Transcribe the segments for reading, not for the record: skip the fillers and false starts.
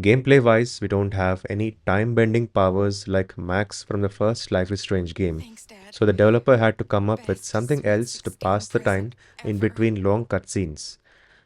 Gameplay wise, we don't have any time bending powers like Max from the first Life is Strange game, Thanks, Dad. so the developer had to come up with Best something Sweet else to 16 pass the present time in ever. between long cutscenes.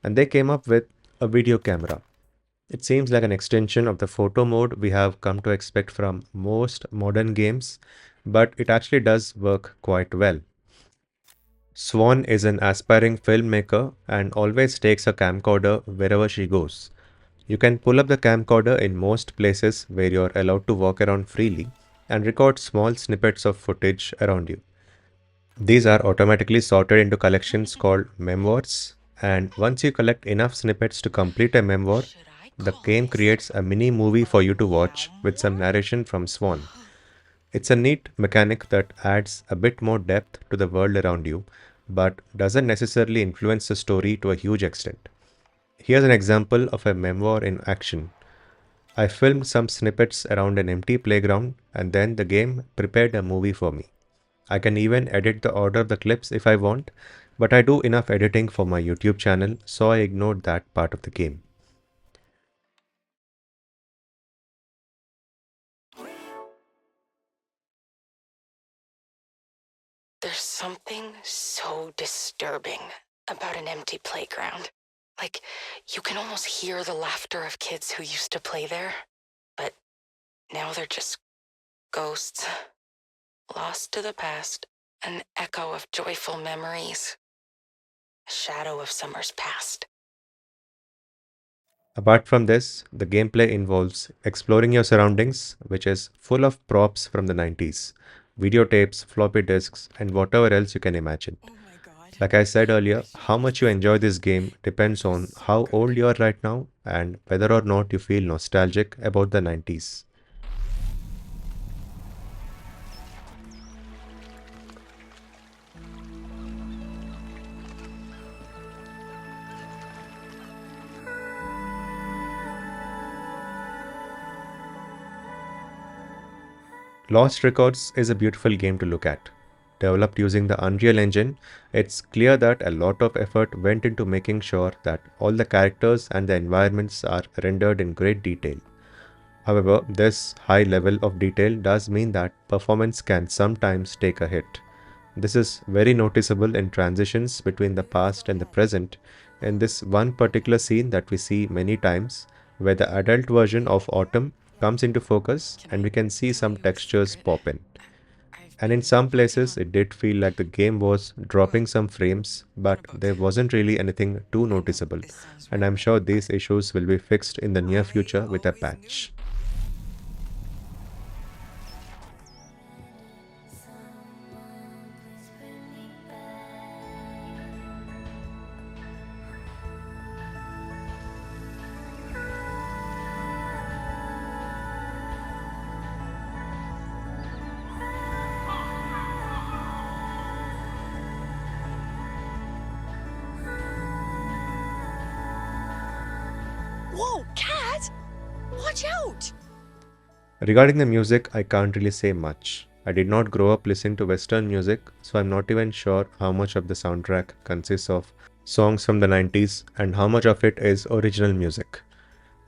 And they came up with a video camera. It seems like an extension of the photo mode we have come to expect from most modern games, but it actually does work quite well. Swan is an aspiring filmmaker and always takes a camcorder wherever she goes. You can pull up the camcorder in most places where you're allowed to walk around freely and record small snippets of footage around you. These are automatically sorted into collections called memoirs, and once you collect enough snippets to complete a memoir, Should I the call game this creates a mini movie for you to watch with some memoir? narration from Swan. It's a neat mechanic that adds a bit more depth to the world around you, but doesn't necessarily influence the story to a huge extent. Here's an example of a memoir in action. I filmed some snippets around an empty playground, and then the game prepared a movie for me. I can even edit the order of the clips if I want, but I do enough editing for my YouTube channel, so I ignored that part of the game. There's something so disturbing about an empty playground. Like, you can almost hear the laughter of kids who used to play there, but now they're just ghosts, lost to the past, an echo of joyful memories, a shadow of summers past. Apart from this, the gameplay involves exploring your surroundings, which is full of props from the 90s, videotapes, floppy disks, and whatever else you can imagine. Oh my God. Like I said You're earlier, how much you enjoy this game depends on so how good. old you are right now and whether or not you feel nostalgic about the 90s. Lost Records is a beautiful game to look at. Developed using the Unreal Engine, it's clear that a lot of effort went into making sure that all the characters and the environments are rendered in great detail. However, this high level of detail does mean that performance can sometimes take a hit. This is very noticeable in transitions between the past and the present, in this one particular scene that we see many times, where the adult version of Autumn comes into focus Can and I we can see tell some you a textures secret? pop in. I've And in been some working places, on it did feel like the game was dropping some frames, what but about there wasn't really anything too I know noticeable. this sounds And I'm random, sure but these issues will be fixed in the near I future with a always knew. patch. Whoa, cat! Watch out! Regarding the music, I can't really say much. I did not grow up listening to Western music, so I'm not even sure how much of the soundtrack consists of songs from the 90s and how much of it is original music.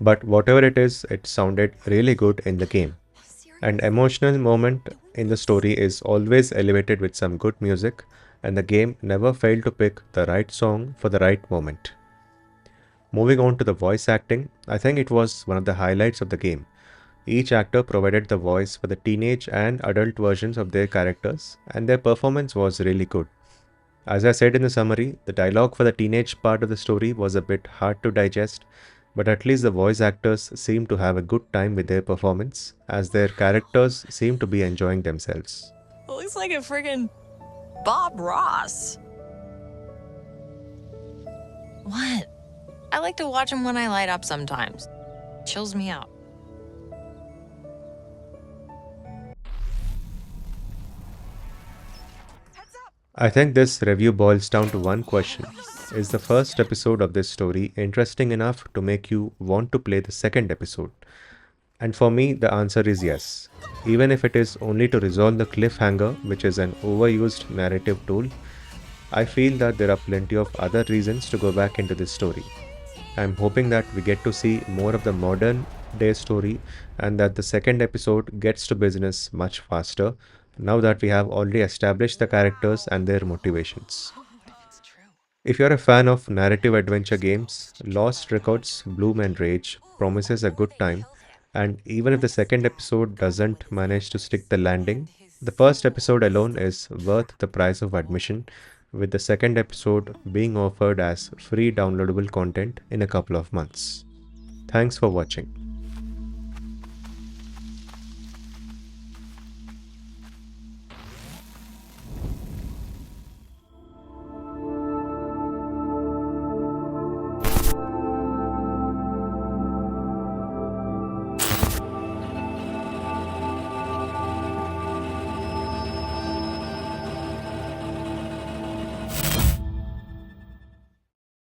But whatever it is, it sounded really good in the game. An Serious? emotional moment Don't in the be story is always elevated with some good music, and the game never failed to pick the right song for the right moment. Moving on to the voice acting, I think it was one of the highlights of the game. Each actor provided the voice for the teenage and adult versions of their characters, and their performance was really good. As I said in the summary, the dialogue for the teenage part of the story was a bit hard to digest, but at least the voice actors seemed to have a good time with their performance, as their characters seemed to be enjoying themselves. Looks like a friggin' Bob Ross. What? I like to watch him when I light up sometimes. Chills me out. Heads up! I think this review boils down to one question. Is the first episode of this story interesting enough to make you want to play the second episode? And for me, the answer is yes. Even if it is only to resolve the cliffhanger, which is an overused narrative tool, I feel that there are plenty of other reasons to go back into this story. I'm hoping that we get to see more of the modern, day story and that the second episode gets to business much faster now that we have already established the characters and their motivations. It's true. If you're a fan of narrative adventure games, Lost Records Bloom and Rage promises a good time, and even if the second episode doesn't manage to stick the landing, the first episode alone is worth the price of admission, with the second episode being offered as free downloadable content in a couple of months. Thanks for watching.